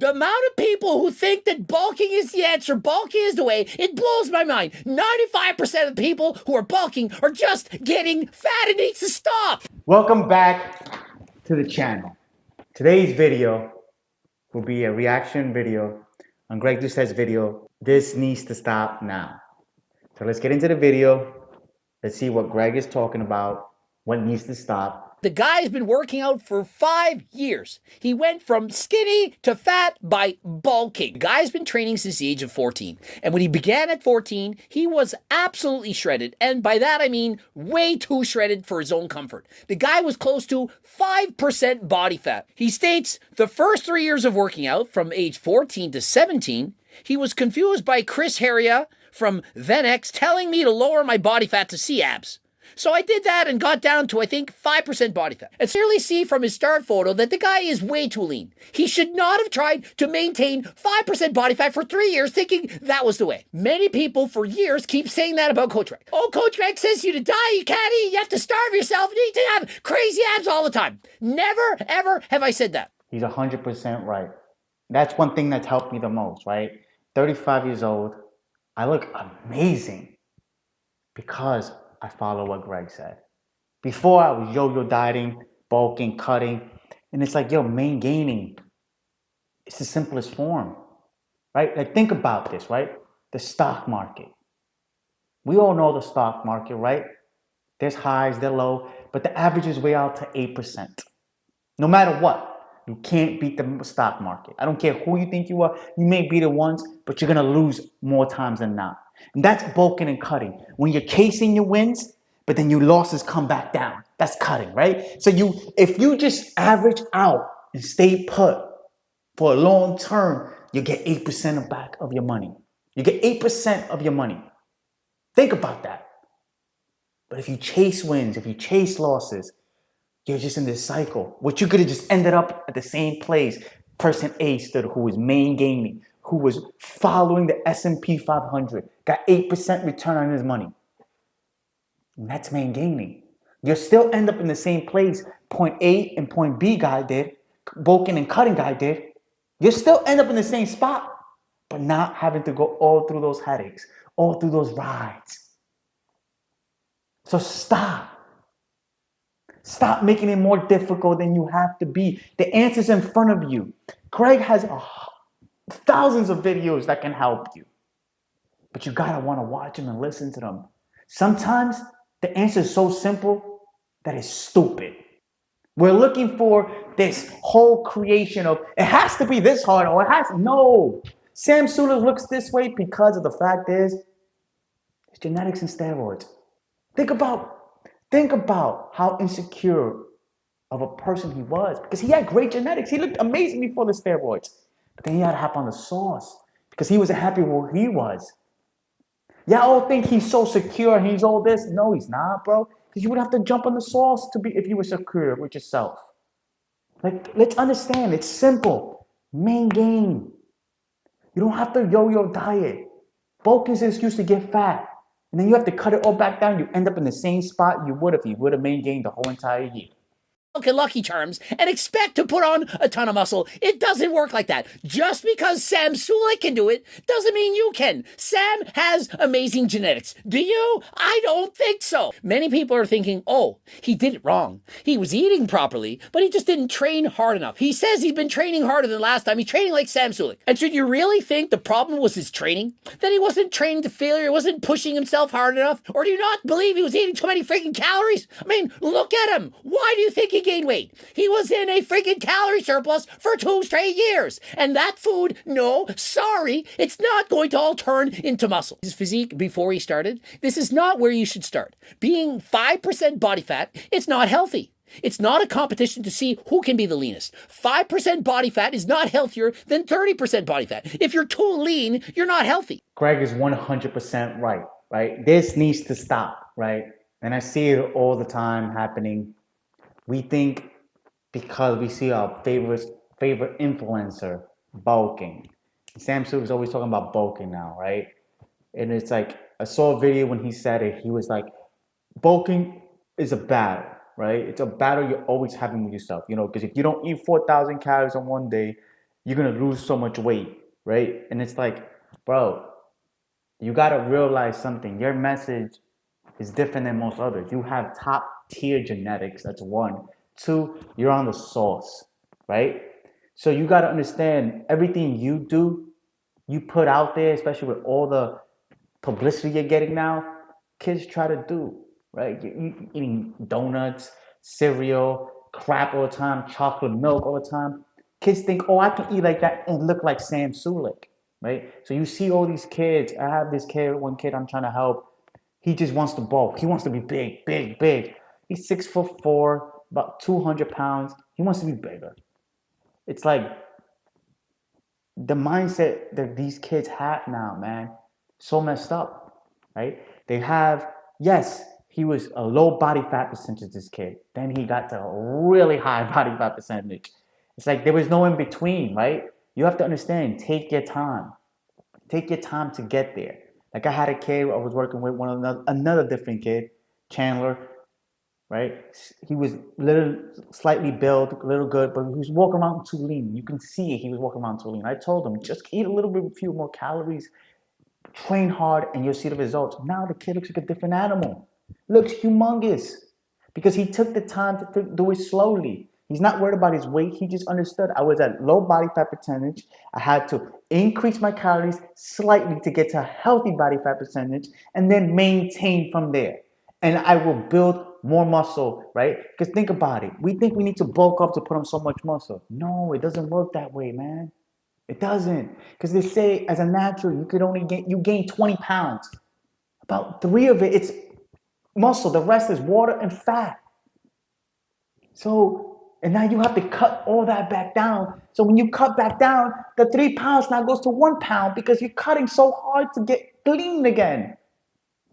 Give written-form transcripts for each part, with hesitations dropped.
The amount of people who think that bulking is the answer, bulking is the way, it blows my mind. 95% of the people who are bulking are just getting fat. It needs to stop. Welcome back to the channel. Today's video will be a reaction video on Greg Doucette's video, This Needs to Stop Now. So let's get into the video. Let's see what Greg is talking about, what needs to stop. The guy's been working out for 5 years. He went from skinny to fat by bulking. The guy's been training since the age of 14. And when he began at 14, he was absolutely shredded. And by that, I mean way too shredded for his own comfort. The guy was close to 5% body fat. He states the first 3 years of working out, from age 14 to 17, he was confused by Chris Heria from Venex telling me to lower my body fat to see abs. So I did that and got down to, I think, 5% body fat. And clearly see from his start photo that the guy is way too lean. He should not have tried to maintain 5% body fat for 3 years thinking that was the way. Many people for years keep saying that about Coach Greg. Oh, Coach Greg says you to die, you can't eat, you have to starve yourself, you need to have crazy abs all the time. Never, ever have I said that. He's 100% right. That's one thing that's helped me the most, right? 35 years old, I look amazing because I follow what Greg said. Before I was yo-yo dieting, bulking, cutting, and it's like, yo, main gaining, it's the simplest form, right? Like, think about this, right? The stock market. We all know the stock market, right? There's highs, they're low, but the average is way out to 8%. No matter what, you can't beat the stock market. I don't care who you think you are. You may be the ones, but you're gonna lose more times than not. And that's bulking and cutting. When you're chasing your wins, but then your losses come back down. That's cutting, right? So if you just average out and stay put for a long term, you get 8% back of your money. You get 8% of your money. Think about that. But if you chase wins, if you chase losses, you're just in this cycle. What you could have just ended up at the same place. Person A stood, who was main gaining, who was following the S&P 500, got 8% return on his money. And that's main gaining. You'll still end up in the same place point A and point B guy did, bulking and cutting guy did. You'll still end up in the same spot, but not having to go all through those headaches, all through those rides. So stop. Stop making it more difficult than you have to be. The answer's in front of you. Greg has thousands of videos that can help you. But you gotta wanna watch them and listen to them. Sometimes the answer is so simple that it's stupid. We're looking for this whole creation of, it has to be this hard, or it has, no. Sam Sulek looks this way because of the fact is, it's genetics and steroids. Think about how insecure of a person he was, because he had great genetics. He looked amazing before the steroids. But then he had to hop on the sauce because he wasn't happy where he was. Y'all all think he's so secure, he's all this. No, he's not, bro. Because you would have to jump on the sauce to be if you were secure with yourself. Like, let's understand, it's simple. Main gain. You don't have to yo-yo diet. Bulk is an excuse to get fat. And then you have to cut it all back down. You end up in the same spot you would if you would have main gained the whole entire year. Okay, Lucky Charms and expect to put on a ton of muscle. It doesn't work like that. Just because Sam Sulek can do it doesn't mean you can. Sam has amazing genetics. Do you? I don't think so. Many people are thinking, oh, he did it wrong. He was eating properly, but he just didn't train hard enough. He says he's been training harder than last time. He's training like Sam Sulek. And should you really think the problem was his training? That he wasn't training to failure, he wasn't pushing himself hard enough? Or do you not believe he was eating too many freaking calories? I mean, look at him. Why do you think he gained weight? He was in a freaking calorie surplus for 2 straight years. And that food, no, sorry, it's not going to all turn into muscle. His physique before he started, this is not where you should start. Being 5% body fat, it's not healthy. It's not a competition to see who can be the leanest. 5% body fat is not healthier than 30% body fat. If you're too lean, you're not healthy. Greg is 100% right? This needs to stop, right? And I see it all the time happening. We think because we see our favorite influencer bulking. Sam Sulek is always talking about bulking now, right? And it's like, I saw a video when he said it, he was like, bulking is a battle, right? It's a battle you're always having with yourself, you know, because if you don't eat 4,000 calories on one day you're gonna lose so much weight, right? And it's like, bro, you gotta realize something. Your message is different than most others. You have top tier genetics. That's one. Two, you're on the sauce, right? So you gotta understand everything you do, you put out there, especially with all the publicity you're getting now, kids try to do, right? You eating donuts, cereal, crap all the time, chocolate milk all the time. Kids think, oh, I can eat like that and look like Sam Sulik, right? So you see all these kids. I have this kid, one kid I'm trying to help. He just wants to bulk. He wants to be big, big, big. He's 6'4", about 200 pounds. He wants to be bigger. It's like the mindset that these kids have now, man, so messed up, right? They have, yes, he was a low body fat percentage, this kid. Then he got to a really high body fat percentage. It's like there was no in between, right? You have to understand, take your time. Take your time to get there. Like I had a kid I was working with, another different kid, Chandler, right? He was slightly built, a little good, but he was walking around too lean. You can see it, he was walking around too lean. I told him, just eat a little bit, few more calories, train hard, and you'll see the results. Now the kid looks like a different animal. Looks humongous because he took the time to do it slowly. He's not worried about his weight. He just understood I was at low body fat percentage. I had to increase my calories slightly to get to a healthy body fat percentage and then maintain from there. And I will build more muscle, right? Because think about it. We think we need to bulk up to put on so much muscle. No, it doesn't work that way, man. It doesn't. Because they say as a natural, you gain 20 pounds. About 3 of it, it's muscle. The rest is water and fat. So, and now you have to cut all that back down. So when you cut back down, the 3 pounds now goes to 1 pound because you're cutting so hard to get clean again.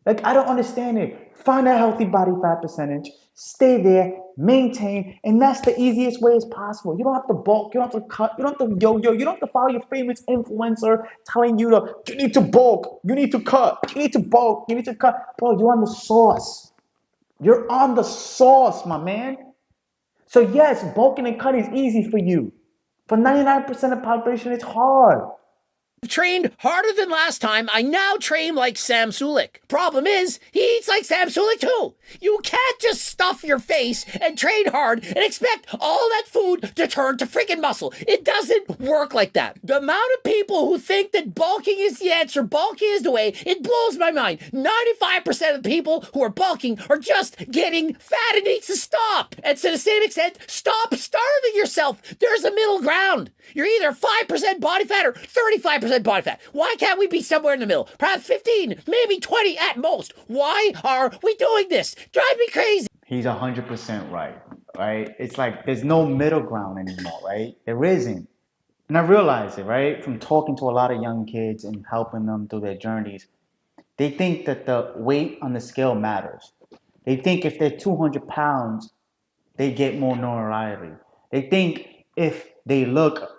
Like, I don't understand it. Find a healthy body fat percentage, stay there, maintain, and that's the easiest way as possible. You don't have to bulk, you don't have to cut, you don't have to yo-yo, you don't have to follow your favorite influencer telling you you need to bulk, you need to cut, you need to bulk, you need to cut. Bro, you're on the sauce. You're on the sauce, my man. So yes, bulking and cutting is easy for you. For 99% of the population, it's hard. Trained harder than last time. I now train like Sam Sulik. Problem is, he eats like Sam Sulik too. You can't just stuff your face and train hard and expect all that food to turn to freaking muscle. It doesn't work like that. The amount of people who think that bulking is the answer, bulking is the way, it blows my mind. 95% of the people who are bulking are just getting fat and needs to stop. And to the same extent, stop starving yourself. There's a middle ground. You're either 5% body fat or 35% body fat. Why can't we be somewhere in the middle? Perhaps 15, maybe 20 at most. Why are we doing this? Drive me crazy. He's 100% right? It's like there's no middle ground anymore, right? There isn't. And I realize it, right? From talking to a lot of young kids and helping them through their journeys. They think that the weight on the scale matters. They think if they're 200 pounds, they get more notoriety. They think if they look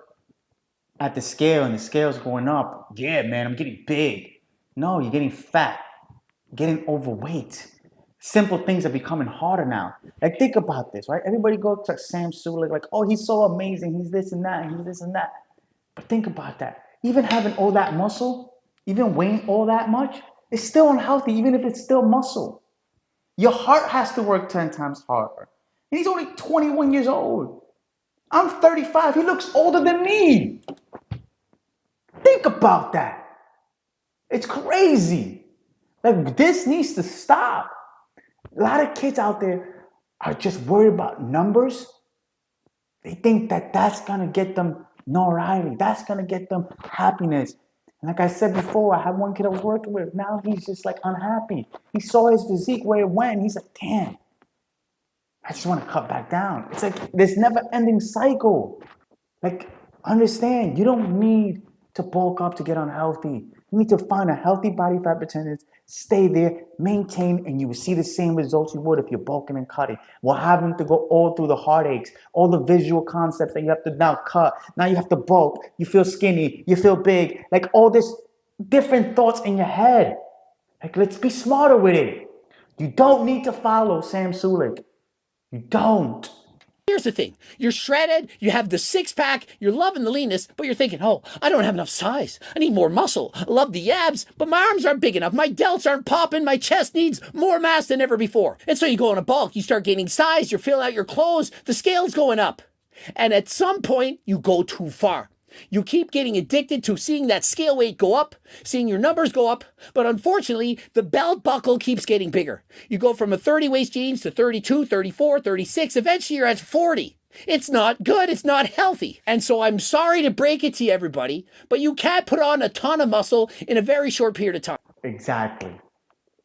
at the scale and the scale's going up, yeah, man, I'm getting big. No, you're getting fat, getting overweight. Simple things are becoming harder now. Like, think about this, right? Everybody goes to Sam Sulik, like, oh, he's so amazing. He's this and that, he's this and that. But think about that. Even having all that muscle, even weighing all that much, it's still unhealthy, even if it's still muscle. Your heart has to work 10 times harder. And he's only 21 years old. I'm 35. He looks older than me. Think about that. It's crazy. Like, this needs to stop. A lot of kids out there are just worried about numbers. They think that that's going to get them notoriety. That's going to get them happiness. And like I said before, I had one kid I was working with. Now he's just like unhappy. He saw his physique where it went. And he's like, damn, I just want to cut back down. It's like this never-ending cycle. Like, understand, you don't need to bulk up to get unhealthy. You need to find a healthy body fat percentage, stay there, maintain, and you will see the same results you would if you're bulking and cutting. We're having to go all through the heartaches, all the visual concepts that you have to now cut. Now you have to bulk. You feel skinny. You feel big. Like, all this different thoughts in your head. Like, let's be smarter with it. You don't need to follow Sam Sulik. You don't. Here's the thing. You're shredded, you have the six-pack, you're loving the leanness, but you're thinking, oh, I don't have enough size. I need more muscle. I love the abs, but my arms aren't big enough. My delts aren't popping. My chest needs more mass than ever before. And so you go on a bulk, you start gaining size, you fill out your clothes, the scale's going up. And at some point, you go too far. You keep getting addicted to seeing that scale weight go up, seeing your numbers go up, but unfortunately, the belt buckle keeps getting bigger. You go from a 30 waist jeans to 32, 34, 36, eventually you're at 40. It's not good, it's not healthy. And so I'm sorry to break it to you, everybody, but you can't put on a ton of muscle in a very short period of time. Exactly.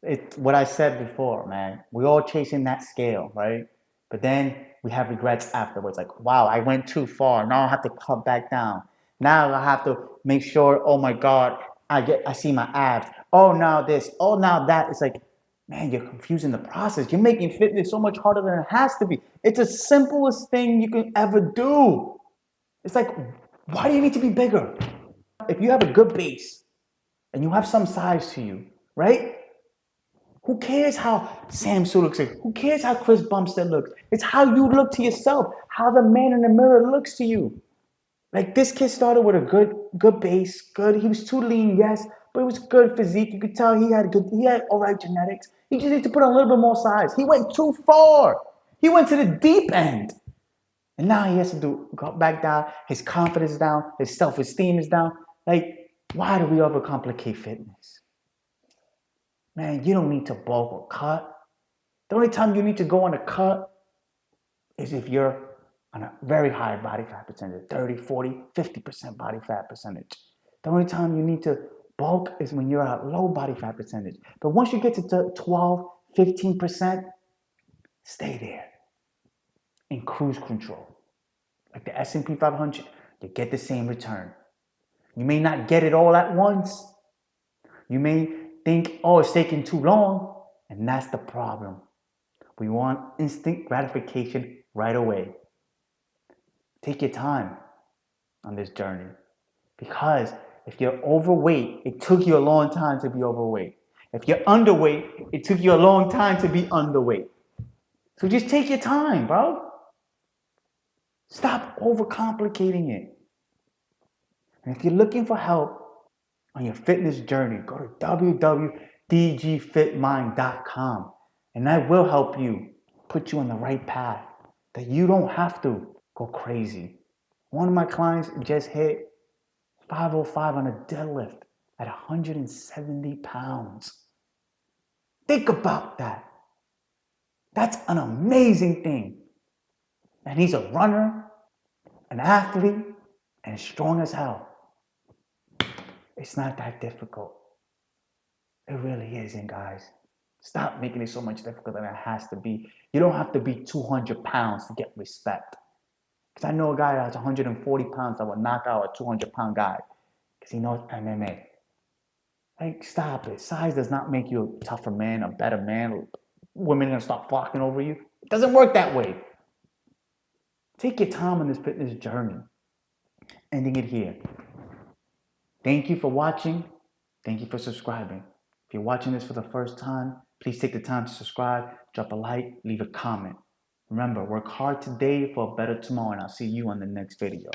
It's what I said before, man. We're all chasing that scale, right? But then we have regrets afterwards. Like, wow, I went too far. Now I have to cut back down. Now I have to make sure, oh my God, I see my abs. Oh, now this. Oh, now that. It's like, man, you're confusing the process. You're making fitness so much harder than it has to be. It's the simplest thing you can ever do. It's like, why do you need to be bigger? If you have a good base and you have some size to you, right? Who cares how Sam Sue looks like? Who cares how Chris Bumstead looks? It's how you look to yourself, how the man in the mirror looks to you. Like, this kid started with a good base, he was too lean, yes, but it was good physique. You could tell he had all right genetics. He just needed to put on a little bit more size. He went too far. He went to the deep end. And now he has to go back down. His confidence is down. His self-esteem is down. Like, why do we overcomplicate fitness? Man, you don't need to bulk or cut. The only time you need to go on a cut is if you're on a very high body fat percentage, 30, 40, 50% body fat percentage. The only time you need to bulk is when you're at low body fat percentage. But once you get to 12, 15%, stay there in cruise control. Like the S&P 500, you get the same return. You may not get it all at once. You may think, oh, it's taking too long. And that's the problem. We want instant gratification right away. Take your time on this journey, because if you're overweight, it took you a long time to be overweight. If you're underweight, it took you a long time to be underweight. So just take your time, bro. Stop overcomplicating it. And if you're looking for help on your fitness journey, go to www.dgfitmind.com, and that will help you put you on the right path, that you don't have to go crazy. One of my clients just hit 505 on a deadlift at 170 pounds. Think about that. That's an amazing thing. And he's a runner, an athlete, and strong as hell. It's not that difficult. It really isn't, guys. Stop making it so much difficult than it has to be. You don't have to be 200 pounds to get respect. Because I know a guy that has 140 pounds that would knock out a 200-pound guy because he knows MMA. Like, stop it. Size does not make you a tougher man, a better man. Women are going to start flocking over you. It doesn't work that way. Take your time on this fitness journey. Ending it here. Thank you for watching. Thank you for subscribing. If you're watching this for the first time, please take the time to subscribe, drop a like, leave a comment. Remember, work hard today for a better tomorrow, and I'll see you on the next video.